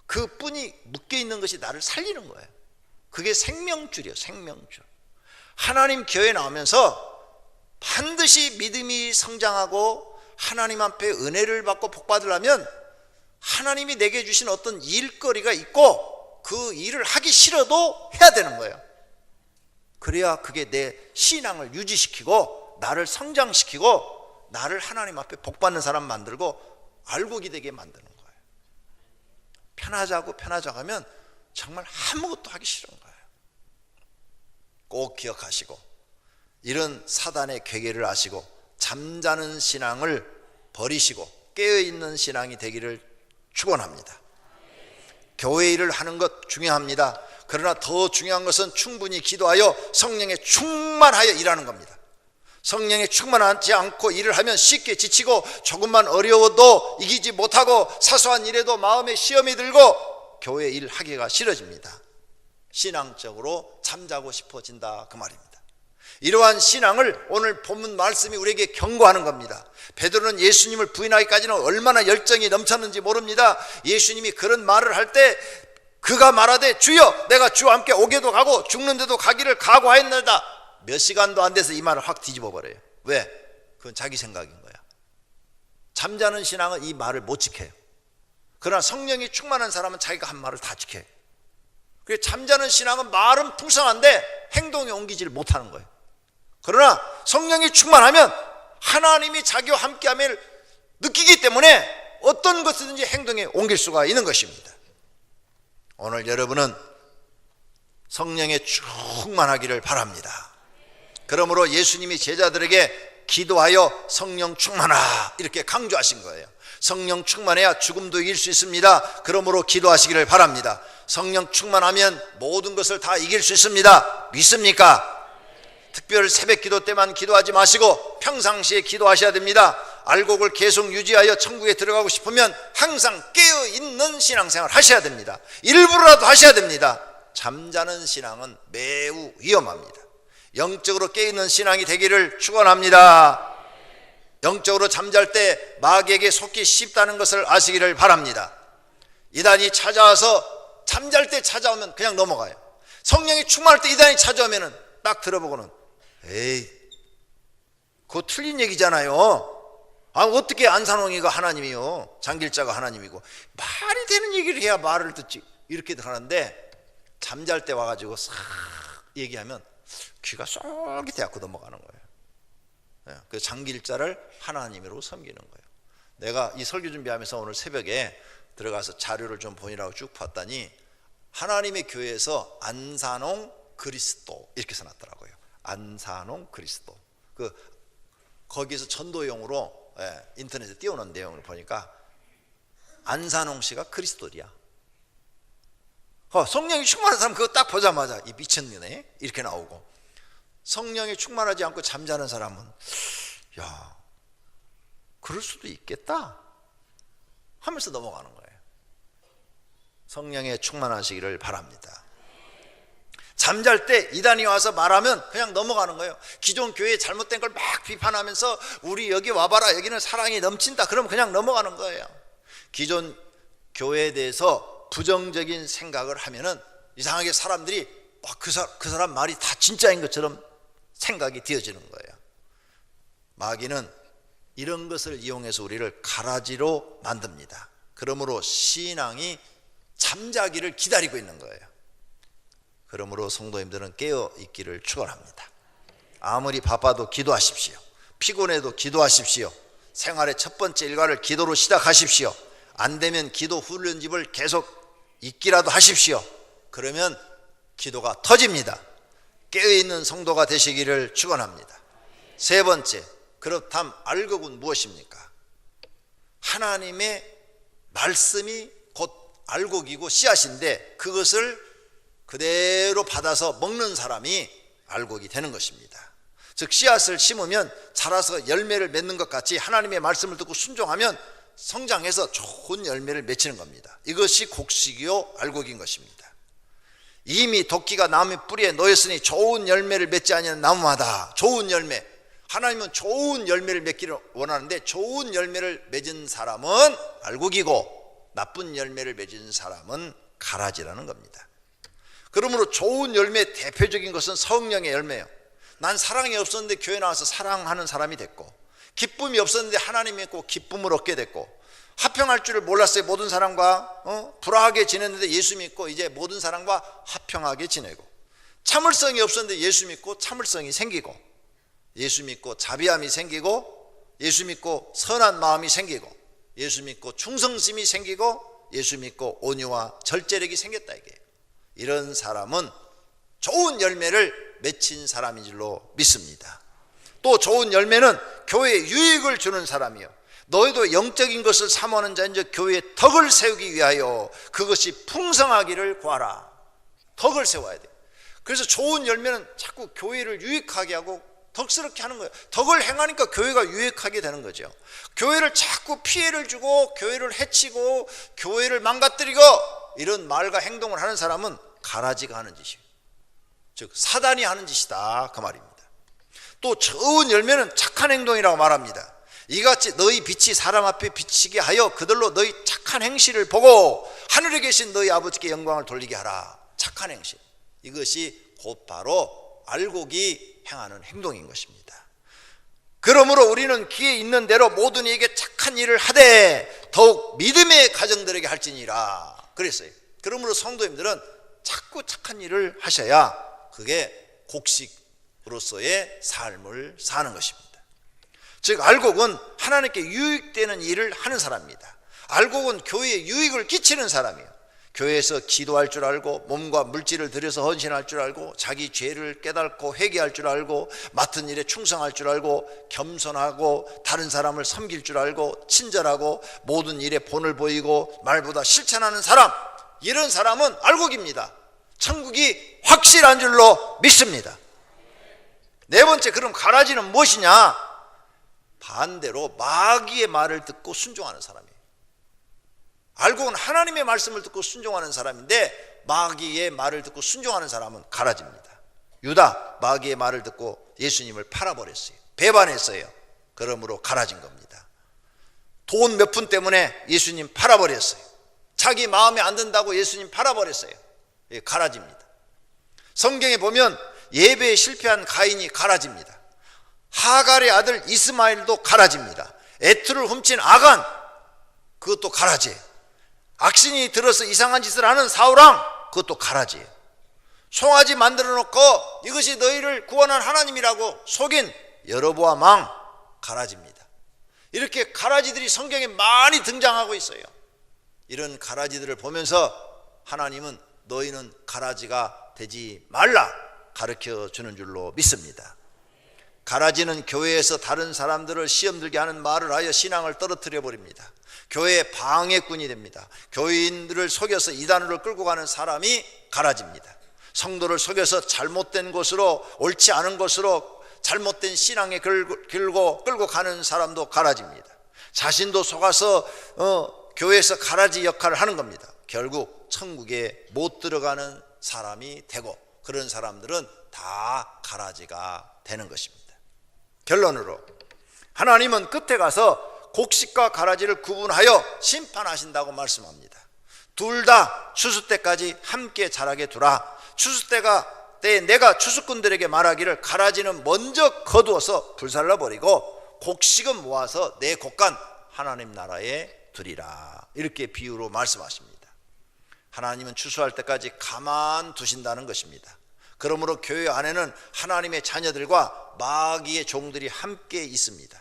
그 끈이 묶여 있는 것이 나를 살리는 거예요. 그게 생명줄이에요. 생명줄. 하나님 교회 나오면서 반드시 믿음이 성장하고 하나님 앞에 은혜를 받고 복 받으려면 하나님이 내게 주신 어떤 일거리가 있고 그 일을 하기 싫어도 해야 되는 거예요. 그래야 그게 내 신앙을 유지시키고 나를 성장시키고 나를 하나님 앞에 복 받는 사람 만들고 알곡이 되게 만드는 거예요. 편하자고 하면 정말 아무것도 하기 싫은 거예요. 꼭 기억하시고 이런 사단의 괴계를 아시고 잠자는 신앙을 버리시고 깨어있는 신앙이 되기를 축원합니다. 교회 일을 하는 것 중요합니다. 그러나 더 중요한 것은 충분히 기도하여 성령에 충만하여 일하는 겁니다. 성령에 충만하지 않고 일을 하면 쉽게 지치고 조금만 어려워도 이기지 못하고 사소한 일에도 마음에 시험이 들고 교회 일 하기가 싫어집니다. 신앙적으로 잠자고 싶어진다 그 말입니다. 이러한 신앙을 오늘 본문 말씀이 우리에게 경고하는 겁니다. 베드로는 예수님을 부인하기까지는 얼마나 열정이 넘쳤는지 모릅니다. 예수님이 그런 말을 할 때 그가 말하되 주여 내가 주와 함께 오게도 가고 죽는데도 가기를 각오하였나이다. 몇 시간도 안 돼서 이 말을 확 뒤집어 버려요. 왜? 그건 자기 생각인 거야. 잠자는 신앙은 이 말을 못 지켜요. 그러나 성령이 충만한 사람은 자기가 한 말을 다 지켜요. 그래서 잠자는 신앙은 말은 풍성한데 행동에 옮기지를 못하는 거예요. 그러나 성령이 충만하면 하나님이 자기와 함께함을 느끼기 때문에 어떤 것이든지 행동에 옮길 수가 있는 것입니다. 오늘 여러분은 성령에 충만하기를 바랍니다. 그러므로 예수님이 제자들에게 기도하여 성령 충만하 이렇게 강조하신 거예요. 성령 충만해야 죽음도 이길 수 있습니다. 그러므로 기도하시기를 바랍니다. 성령 충만하면 모든 것을 다 이길 수 있습니다. 믿습니까? 특별 새벽 기도 때만 기도하지 마시고 평상시에 기도하셔야 됩니다. 알곡을 계속 유지하여 천국에 들어가고 싶으면 항상 깨어있는 신앙생활 하셔야 됩니다. 일부러라도 하셔야 됩니다. 잠자는 신앙은 매우 위험합니다. 영적으로 깨어있는 신앙이 되기를 축원합니다. 영적으로 잠잘 때 마귀에게 속기 쉽다는 것을 아시기를 바랍니다. 이단이 찾아와서 잠잘 때 찾아오면 그냥 넘어가요. 성령이 충만할 때 이단이 찾아오면 딱 들어보고는 에이 그거 틀린 얘기잖아요. 어떻게 안산홍이가 하나님이요 장길자가 하나님이고 말이 되는 얘기를 해야 말을 듣지 이렇게 하는데 잠잘 때 와가지고 싹 얘기하면 귀가 쏠깃해갖고 넘어가는 거예요. 그래서 장길자를 하나님으로 섬기는 거예요. 내가 이 설교 준비하면서 오늘 새벽에 들어가서 자료를 좀 보이라고 쭉 봤더니 하나님의 교회에서 안산홍 그리스도 이렇게 써놨더라고요. 안산홍 그리스도. 거기서 전도용으로 인터넷에 띄워놓은 내용을 보니까 안산홍 씨가 그리스도리야. 성령이 충만한 사람 그거 딱 보자마자 이 미쳤네 이렇게 나오고, 성령이 충만하지 않고 잠자는 사람은 야 그럴 수도 있겠다 하면서 넘어가는 거예요. 성령에 충만하시기를 바랍니다. 잠잘 때 이단이 와서 말하면 그냥 넘어가는 거예요. 기존 교회에 잘못된 걸 막 비판하면서 우리 여기 와봐라 여기는 사랑이 넘친다 그러면 그냥 넘어가는 거예요. 기존 교회에 대해서 부정적인 생각을 하면은 이상하게 사람들이 그 사람 말이 다 진짜인 것처럼 생각이 되어지는 거예요. 마귀는 이런 것을 이용해서 우리를 가라지로 만듭니다. 그러므로 신앙이 잠자기를 기다리고 있는 거예요. 그러므로 성도님들은 깨어 있기를 축원합니다. 아무리 바빠도 기도하십시오. 피곤해도 기도하십시오. 생활의 첫 번째 일과를 기도로 시작하십시오. 안 되면 기도 훈련집을 계속 읽기라도 하십시오. 그러면 기도가 터집니다. 깨어있는 성도가 되시기를 축원합니다. 세 번째, 그렇다면 알곡은 무엇입니까? 하나님의 말씀이 곧 알곡이고 씨앗인데 그것을 그대로 받아서 먹는 사람이 알곡이 되는 것입니다. 즉 씨앗을 심으면 자라서 열매를 맺는 것 같이 하나님의 말씀을 듣고 순종하면 성장해서 좋은 열매를 맺히는 겁니다. 이것이 곡식이요 알곡인 것입니다. 이미 도끼가 나무 뿌리에 놓였으니 좋은 열매를 맺지 아니하는 나무마다 좋은 열매, 하나님은 좋은 열매를 맺기를 원하는데 좋은 열매를 맺은 사람은 알곡이고 나쁜 열매를 맺은 사람은 가라지라는 겁니다. 그러므로 좋은 열매의 대표적인 것은 성령의 열매예요. 난 사랑이 없었는데 교회 나와서 사랑하는 사람이 됐고, 기쁨이 없었는데 하나님 믿고 기쁨을 얻게 됐고, 화평할 줄을 몰랐어요. 모든 사람과 불화하게 지냈는데 예수 믿고 이제 모든 사람과 화평하게 지내고, 참을성이 없었는데 예수 믿고 참을성이 생기고, 예수 믿고 자비함이 생기고, 예수 믿고 선한 마음이 생기고, 예수 믿고 충성심이 생기고 예수 믿고 온유와 절제력이 생겼다 이게. 이런 사람은 좋은 열매를 맺힌 사람인 줄로 믿습니다. 또 좋은 열매는 교회에 유익을 주는 사람이요, 너희도 영적인 것을 사모하는 자인즉 교회에 덕을 세우기 위하여 그것이 풍성하기를 구하라. 덕을 세워야 돼. 그래서 좋은 열매는 자꾸 교회를 유익하게 하고 덕스럽게 하는 거예요. 덕을 행하니까 교회가 유익하게 되는 거죠. 교회를 자꾸 피해를 주고 교회를 해치고 교회를 망가뜨리고 이런 말과 행동을 하는 사람은 가라지가 하는 짓이에요. 즉 사단이 하는 짓이다 그 말입니다. 또 좋은 열매는 착한 행동이라고 말합니다. 이같이 너희 빛이 사람 앞에 비치게 하여 그들로 너희 착한 행실을 보고 하늘에 계신 너희 아버지께 영광을 돌리게 하라. 착한 행실, 이것이 곧바로 알곡이 행하는 행동인 것입니다. 그러므로 우리는 귀에 있는 대로 모든 이에게 착한 일을 하되 더욱 믿음의 가정들에게 할지니라 그랬어요. 그러므로 성도님들은 자꾸 착한 일을 하셔야 그게 곡식으로서의 삶을 사는 것입니다. 즉 알곡은 하나님께 유익되는 일을 하는 사람입니다. 알곡은 교회에 유익을 끼치는 사람이에요. 교회에서 기도할 줄 알고 몸과 물질을 들여서 헌신할 줄 알고 자기 죄를 깨닫고 회개할 줄 알고 맡은 일에 충성할 줄 알고 겸손하고 다른 사람을 섬길 줄 알고 친절하고 모든 일에 본을 보이고 말보다 실천하는 사람, 이런 사람은 알곡입니다. 천국이 확실한 줄로 믿습니다. 네 번째, 그럼 가라지는 무엇이냐? 반대로 마귀의 말을 듣고 순종하는 사람이에요. 알곡은 하나님의 말씀을 듣고 순종하는 사람인데 마귀의 말을 듣고 순종하는 사람은 가라지입니다. 유다 마귀의 말을 듣고 예수님을 팔아버렸어요. 배반했어요. 그러므로 가라진 겁니다. 돈 몇 푼 때문에 예수님 팔아버렸어요. 자기 마음에 안 든다고 예수님 팔아버렸어요. 가라집니다. 성경에 보면 예배에 실패한 가인이 가라집니다. 하갈의 아들 이스마엘도 가라집니다. 에트를 훔친 아간, 그것도 가라지예요. 악신이 들어서 이상한 짓을 하는 사울왕, 그것도 가라지예요. 송아지 만들어 놓고 이것이 너희를 구원한 하나님이라고 속인 여로보암 왕, 가라지입니다. 이렇게 가라지들이 성경에 많이 등장하고 있어요. 이런 가라지들을 보면서 하나님은 너희는 가라지가 되지 말라 가르쳐 주는 줄로 믿습니다. 가라지는 교회에서 다른 사람들을 시험 들게 하는 말을 하여 신앙을 떨어뜨려 버립니다. 교회의 방해꾼이 됩니다. 교인들을 속여서 이단으로 끌고 가는 사람이 가라지입니다. 성도를 속여서 잘못된 곳으로, 옳지 않은 곳으로 잘못된 신앙에 끌고 가는 사람도 가라지입니다. 자신도 속아서 교회에서 가라지 역할을 하는 겁니다. 결국 천국에 못 들어가는 사람이 되고 그런 사람들은 다 가라지가 되는 것입니다. 결론으로 하나님은 끝에 가서 곡식과 가라지를 구분하여 심판하신다고 말씀합니다. 둘 다 추수 때까지 함께 자라게 두라. 추수 때에 내가 추수꾼들에게 말하기를 가라지는 먼저 거두어서 불살라 버리고 곡식은 모아서 내 곳간 하나님 나라에 두리라. 이렇게 비유로 말씀하십니다. 하나님은 추수할 때까지 가만 두신다는 것입니다. 그러므로 교회 안에는 하나님의 자녀들과 마귀의 종들이 함께 있습니다.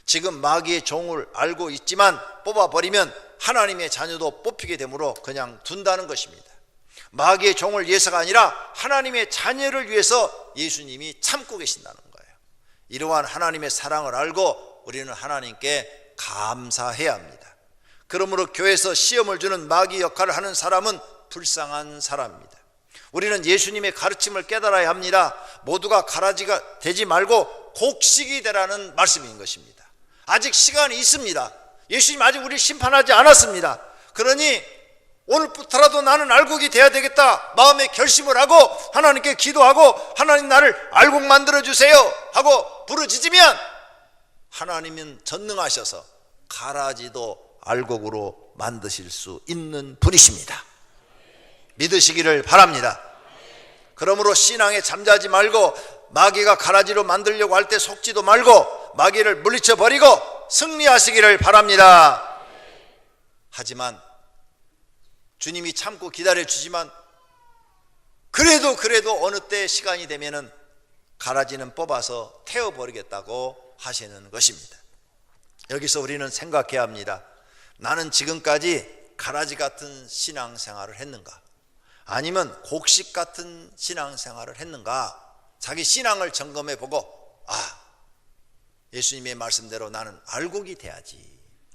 지금 마귀의 종을 알고 있지만 뽑아버리면 하나님의 자녀도 뽑히게 되므로 그냥 둔다는 것입니다. 마귀의 종을 위해서가 아니라 하나님의 자녀를 위해서 예수님이 참고 계신다는 거예요. 이러한 하나님의 사랑을 알고 우리는 하나님께 감사해야 합니다. 그러므로 교회에서 시험을 주는 마귀 역할을 하는 사람은 불쌍한 사람입니다. 우리는 예수님의 가르침을 깨달아야 합니다. 모두가 가라지가 되지 말고 곡식이 되라는 말씀인 것입니다. 아직 시간이 있습니다. 예수님 아직 우리를 심판하지 않았습니다. 그러니 오늘부터라도 나는 알곡이 돼야 되겠다 마음에 결심을 하고 하나님께 기도하고 하나님 나를 알곡 만들어 주세요 하고 부르짖으면 하나님은 전능하셔서 가라지도 알곡으로 만드실 수 있는 분이십니다. 믿으시기를 바랍니다. 그러므로 신앙에 잠자지 말고 마귀가 가라지로 만들려고 할 때 속지도 말고 마귀를 물리쳐 버리고 승리하시기를 바랍니다. 하지만 주님이 참고 기다려 주지만 그래도 어느 때 시간이 되면은 가라지는 뽑아서 태워버리겠다고 하시는 것입니다. 여기서 우리는 생각해야 합니다. 나는 지금까지 가라지 같은 신앙생활을 했는가? 아니면 곡식 같은 신앙생활을 했는가? 자기 신앙을 점검해 보고 예수님의 말씀대로 나는 알곡이 돼야지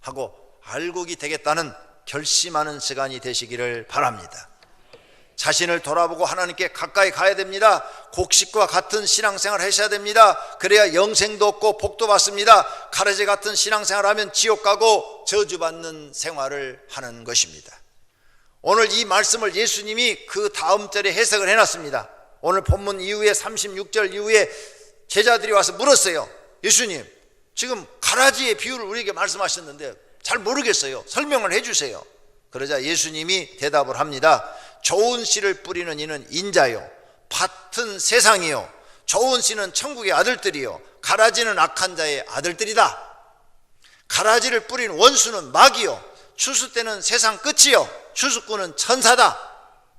하고 알곡이 되겠다는 결심하는 시간이 되시기를 바랍니다. 자신을 돌아보고 하나님께 가까이 가야 됩니다. 곡식과 같은 신앙생활을 하셔야 됩니다. 그래야 영생도 얻고 복도 받습니다. 가라지 같은 신앙생활을 하면 지옥 가고 저주받는 생활을 하는 것입니다. 오늘 이 말씀을 예수님이 그 다음 절에 해석을 해놨습니다. 오늘 본문 이후에 36절 이후에 제자들이 와서 물었어요. 예수님, 지금 가라지의 비유를 우리에게 말씀하셨는데 잘 모르겠어요. 설명을 해주세요. 그러자 예수님이 대답을 합니다. 좋은 씨를 뿌리는 이는 인자요, 밭은 세상이요, 좋은 씨는 천국의 아들들이요, 가라지는 악한 자의 아들들이다. 가라지를 뿌린 원수는 마귀요, 추수 때는 세상 끝이요, 추수꾼은 천사다.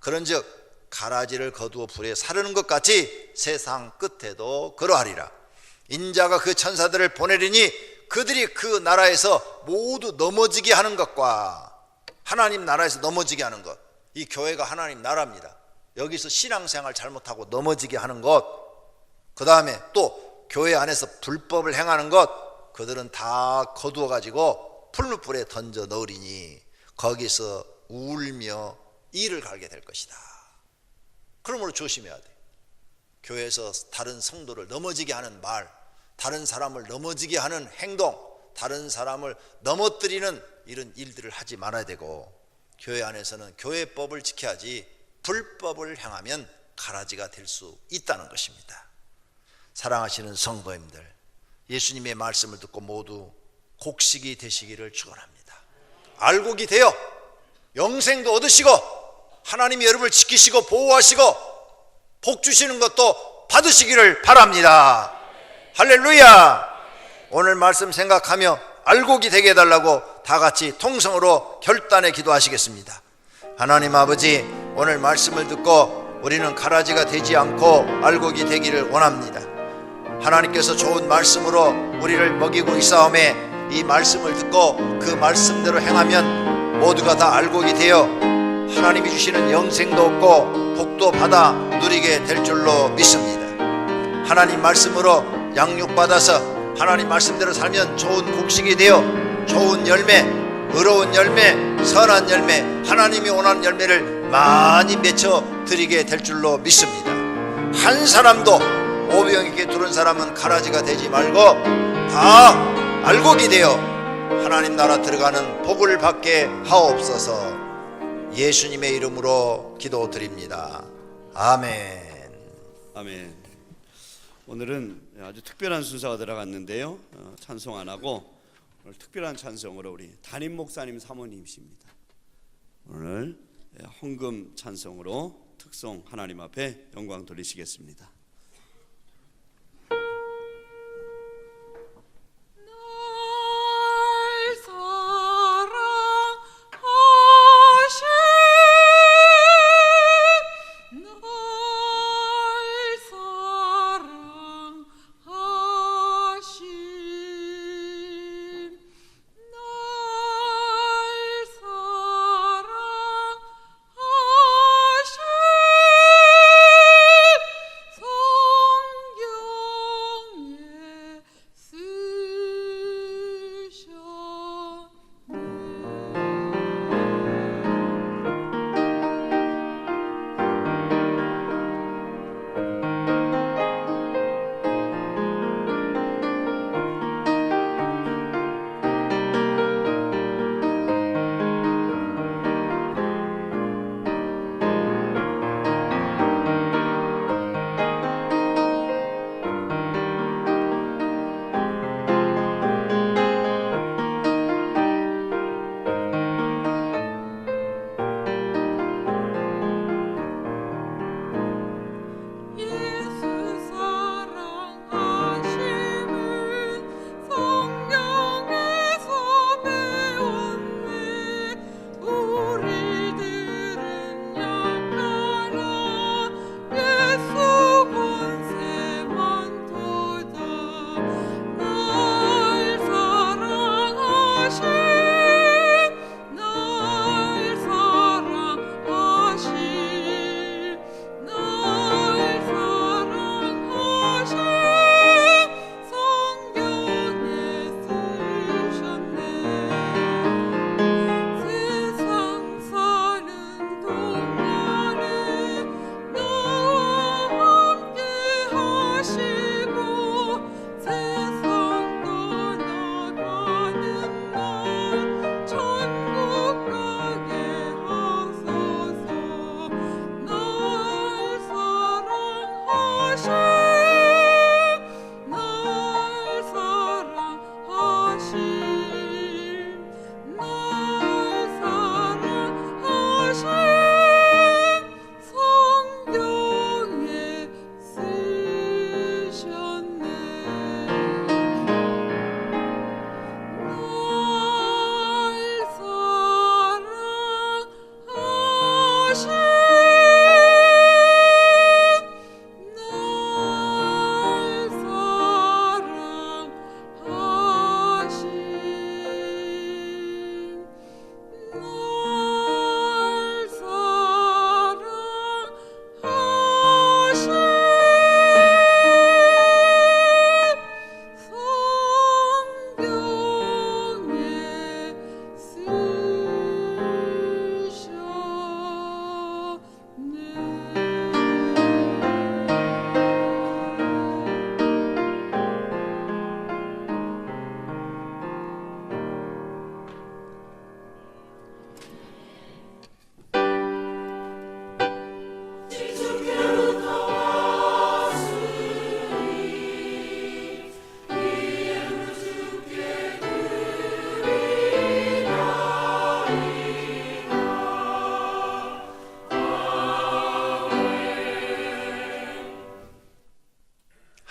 그런즉 가라지를 거두어 불에 사르는 것 같이 세상 끝에도 그러하리라. 인자가 그 천사들을 보내리니 그들이 그 나라에서 모두 넘어지게 하는 것과, 하나님 나라에서 넘어지게 하는 것, 이 교회가 하나님 나라입니다. 여기서 신앙생활 잘못하고 넘어지게 하는 것, 그 다음에 또 교회 안에서 불법을 행하는 것, 그들은 다 거두어 가지고 풀무불에 던져 넣으리니 거기서 울며 이를 갈게 될 것이다. 그러므로 조심해야 돼. 교회에서 다른 성도를 넘어지게 하는 말, 다른 사람을 넘어지게 하는 행동, 다른 사람을 넘어뜨리는 이런 일들을 하지 말아야 되고, 교회 안에서는 교회법을 지켜야지 불법을 행하면 가라지가 될 수 있다는 것입니다. 사랑하시는 성도님들, 예수님의 말씀을 듣고 모두 곡식이 되시기를 축원합니다. 알곡이 되어 영생도 얻으시고 하나님이 여러분을 지키시고 보호하시고 복 주시는 것도 받으시기를 바랍니다. 할렐루야. 오늘 말씀 생각하며 알곡이 되게 해달라고 다 같이 통성으로 결단에 기도하시겠습니다. 하나님 아버지, 오늘 말씀을 듣고 우리는 가라지가 되지 않고 알곡이 되기를 원합니다. 하나님께서 좋은 말씀으로 우리를 먹이고 있사오매 이 말씀을 듣고 그 말씀대로 행하면 모두가 다 알곡이 되어 하나님이 주시는 영생도 얻고 복도 받아 누리게 될 줄로 믿습니다. 하나님 말씀으로 양육받아서 하나님 말씀대로 살면 좋은 곡식이 되어 좋은 열매, 의로운 열매, 선한 열매, 하나님이 원하는 열매를 많이 맺혀 드리게 될 줄로 믿습니다. 한 사람도 오병이께 두른 사람은 가라지가 되지 말고 다 알곡이 되어 하나님 나라 들어가는 복을 받게 하옵소서. 예수님의 이름으로 기도드립니다. 아멘. 아멘. 오늘은 아주 특별한 순서가 들어갔는데요, 찬송 안 하고 오늘 특별한 찬송으로 우리 담임 목사님 사모님이십니다. 오늘 헌금 찬송으로 특송 하나님 앞에 영광 돌리시겠습니다. 사랑하신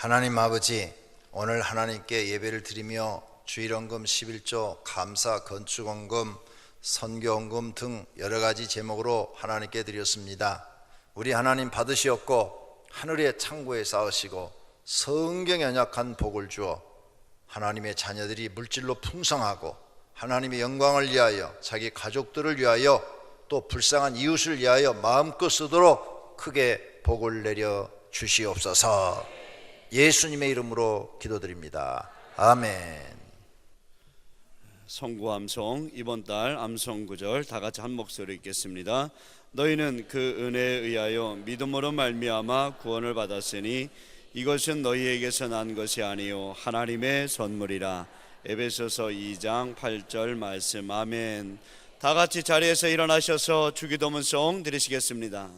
하나님 아버지, 오늘 하나님께 예배를 드리며 주일헌금 11조, 감사, 건축헌금, 선교헌금 등 여러 가지 제목으로 하나님께 드렸습니다. 우리 하나님 받으시옵고 하늘의 창고에 쌓으시고 성경에 언약한 복을 주어 하나님의 자녀들이 물질로 풍성하고 하나님의 영광을 위하여, 자기 가족들을 위하여, 또 불쌍한 이웃을 위하여 마음껏 쓰도록 크게 복을 내려 주시옵소서. 예수님의 이름으로 기도드립니다. 아멘. 성구 암송, 이번 달 암송 구절 다 같이 한 목소리 읽겠습니다. 너희는 그 은혜에 의하여 믿음으로 말미암아 구원을 받았으니 이것은 너희에게서 난 것이 아니요 하나님의 선물이라. 에베소서 2장 8절 말씀. 아멘. 다 같이 자리에서 일어나셔서 주기도문송 드리시겠습니다.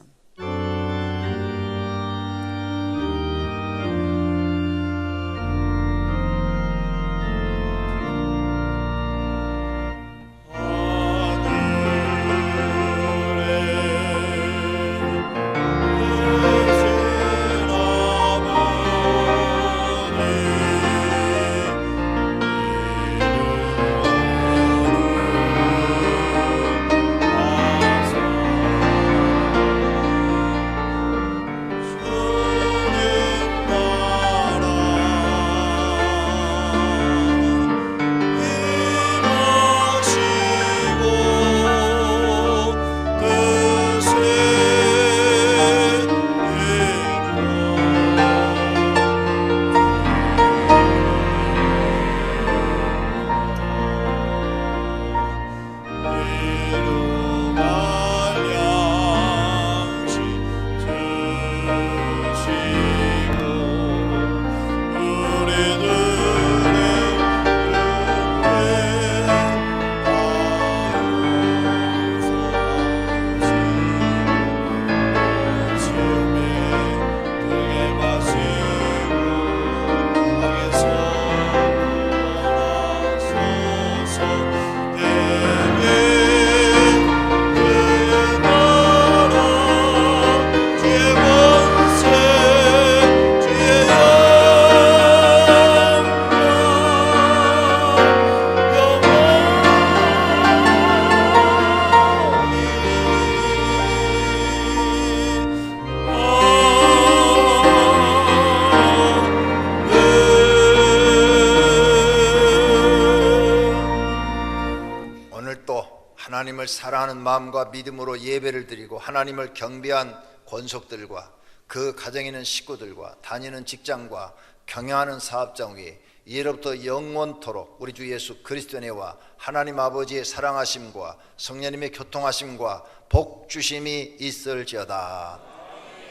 하나님을 사랑하는 마음과 믿음으로 예배를 드리고 하나님을 경배한 권속들과 그 가정에 있는 식구들과 다니는 직장과 경영하는 사업장 위에 이제로부터 영원토록 우리 주 예수 그리스도의 은혜와 하나님 아버지의 사랑하심과 성령님의 교통하심과 복 주심이 있을지어다.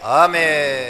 아멘.